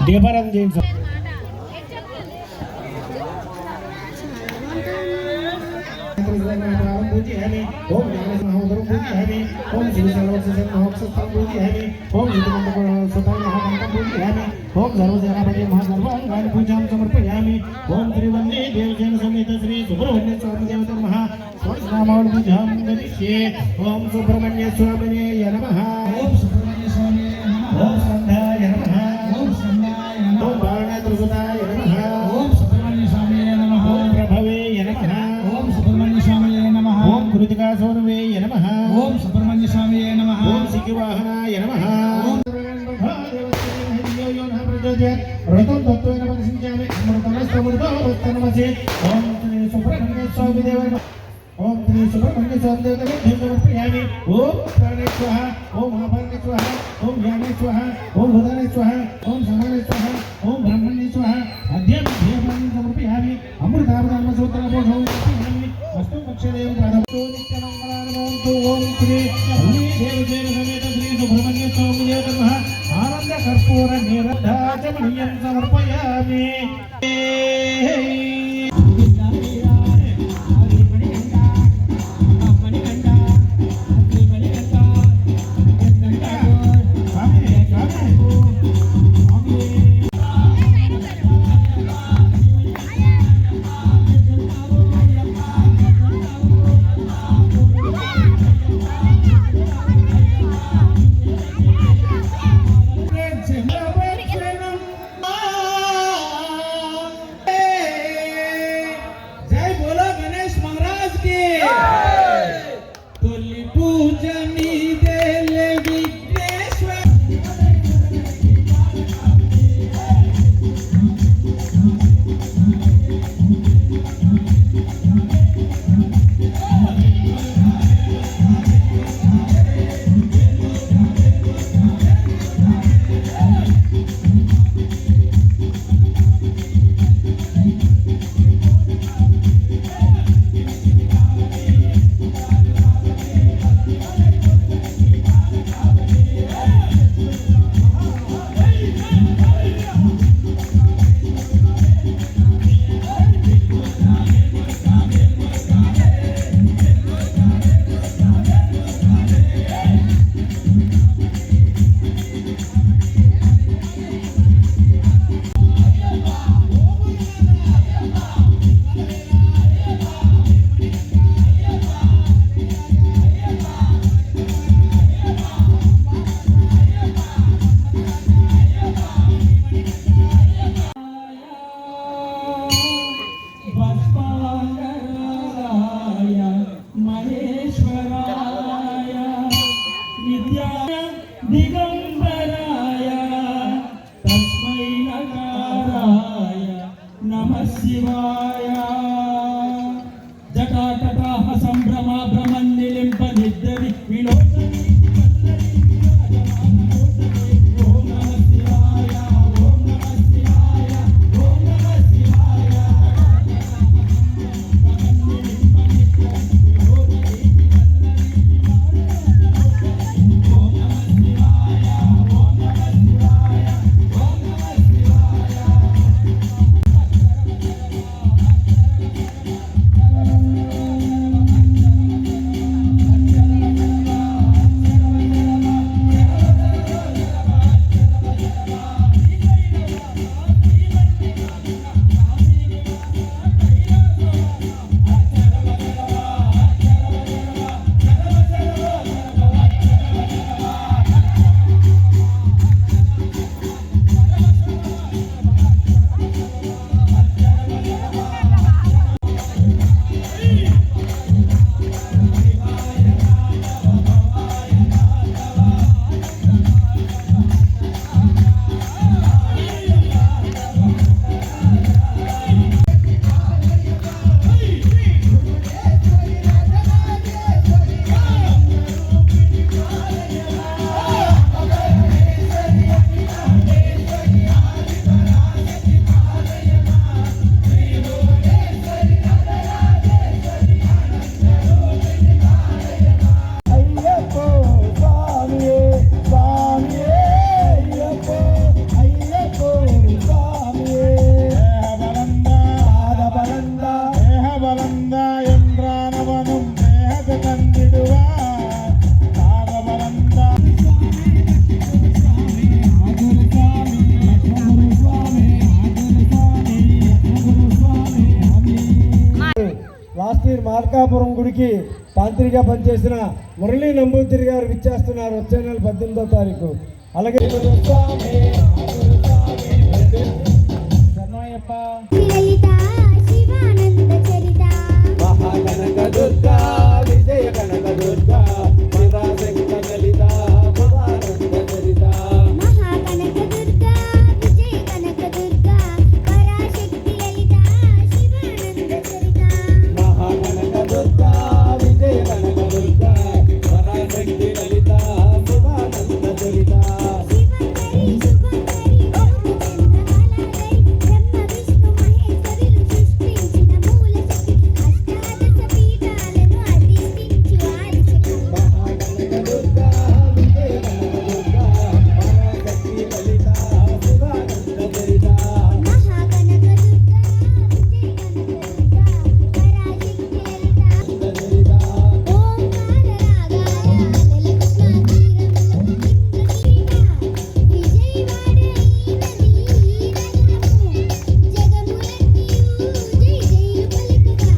దీపారాధన చేయండి సార్. ఓం జ్ఞానమహోదరం పూజయామి. ఓం శ్రీ సర్వోత్సవం పూజయామి. ఓం సుతం మహాకంఠం పూజయామి. ఓం సర్వసేనాపతి మహాసర్వాంగాన్ని పూజాం సమర్పయామి. ఓం శ్రీవల్లి దేవసేన సమేత శ్రీ సుబ్రహ్మణ్య స్వామి దేవత మహా స్వర్ణనామావళి పూజాం కరిష్యే. ఓం సుబ్రహ్మణ్య స్వామినే నమః. ఓం సుబ్రహ్మణ్య స్వామినే నమః. ఓం స్కంధాయ నమః. ఓం స్కంధాయ నమః. ఓం బాణేత్రసుతాయ నమః. ఓం సుబ్రహ్మణ్య స్వామినే నమః. ఓం ప్రభవే నమః. ఓం సుబ్రహ్మణ్య స్వామినే నమః. ఓం కృతికాసోనవే నమః. ఓం సుబ్రహ్మణ్య స్వామినే నమః. ఓం సికివాహనాయ నమః. ఓం రతం తత్వేన పరిశీలించామి. అమృతమస్తమృతమస్తనమసి. ఓం శ్రీ సుబ్రహ్మణ్య స్వామి దేవత. ఓం శ్రీ సుబ్రహ్మణ్య స్వామి దేవత సమర్పయామి. ఓం ప్రాణే స్వాహ. ఓం మహాపార్ణే స్వాహ. ఓం జ్ఞానే స్వాహ. ఓం భూతానే స్వాహ. ఓం సమానే స్వాహ. ఓం బ్రహ్మణ్యే స్వాహ. అధ్యాత్మీయాన్ని సమర్పయామి. అమృతావధాన సూత్రబోధం సమర్పయామి. అష్టం పక్షదేవం ప్రారంభో నిత్యమంగళానుభవంతు. ఓం శ్రీ దేవసేన సమేత శ్రీ సుబ్రహ్మణ్య స్వామి దేవత మహా ఆనంద కర్పూర నీరాజమనీయం సమర్పయామి. దిగంబరాయ తస్మై నకారాయ నమః శివాయ. జటాటటాహ సంభ్రమ భ్రమన్నిలింప నిద్రవి విలోచని మార్కాపురం గుడికి తాంత్రిగా పనిచేసిన మురళీ నంబూతిరి గారు విచ్చేస్తున్నారు వచ్చే నెల 18వ తారీఖు. అలాగే లలిత శివానంద చరిత మహాకనక దుర్గా విజయ కనక దుర్గా పరాశక్తి లలిత శివానంద చరిత మహాకనక దుర్గా విజయ కనక దుర్గా పరాశక్తి లలిత శివానంద చరిత మహాకనక దుర్గా విజయ కనక దుర్గా పరాశక్తి లలిత శివానంద చరిత శివంకరి శుభంకరి బ్రహ్మ విష్ణు మహేశ్వరులు సృష్టించిన మూల శక్తి అష్టాదశ పీఠాలను అధిష్ఠించు ఆదిశక్తి మహాకనక దుర్గా విజయ కనక దుర్గా పరాశక్తి లలిత శివానంద చరిత మహాకనక దుర్గా విజయ కనక దుర్గా పరాశక్తి లలిత ఓంకార రాగాయ లలకృష్ణ తీరముల ఇంద్రనీల విజయవాడ ఈనది నగరము జగములన్నీయు జై జైలు పలుకగా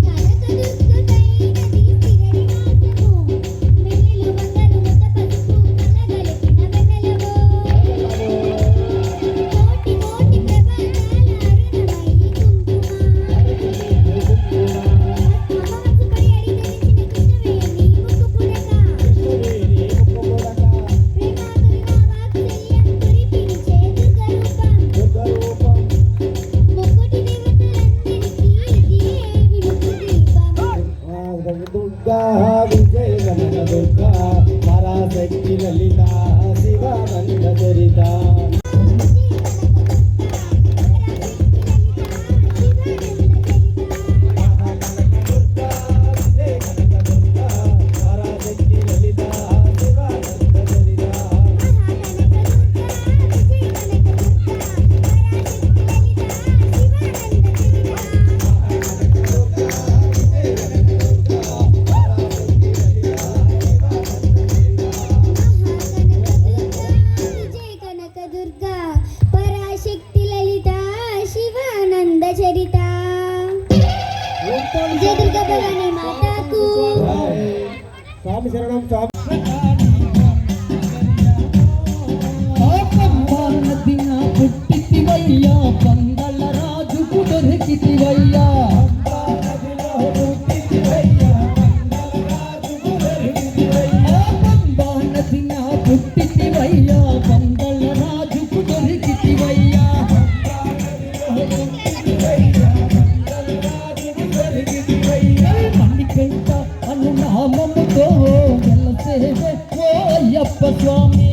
కనకదుర్గకైనది స్థిర నివాసము మేలు బంగారు ముద్ద పసుపు కలగలిపిన వెన్నెలవో కోటి కోటి ప్రభాతాల అరుణమయి కుంకుమ పద్మవంశ పడి అడిగలిచిన కృష్ణవేణి ముక్కు పుడక ప్రేమాతురిగా వాత్సల్యం కురిపించే దుర్గరూపం ముక్కోటి దేవతలందరికీ ఇదియే విముక్తి దీపం దుర్గా విజయ కనక దుర్గా పరాశక్తి లలిత శివానంద చరిత దుర్గా విజయ కనక దుర్గా పరాశక్తి లలిత శివానంద చరిత విజయ కనక దుర్గా పరాశక్తి లలిత శివానంద చరిత జయ దుర్గా భవానీ మాతాకు స్వామి శరణం స్వామి నదిన పుట్టితివయ్యా పందల రాజుకు దొరికితివయ్యా నదిన పుట్టితివయ్యా పందల రాజుకు దొరికితివయ్యా మణిపెంట అను నామముతో వెలసేవే ఓ అయ్యప్ప స్వామి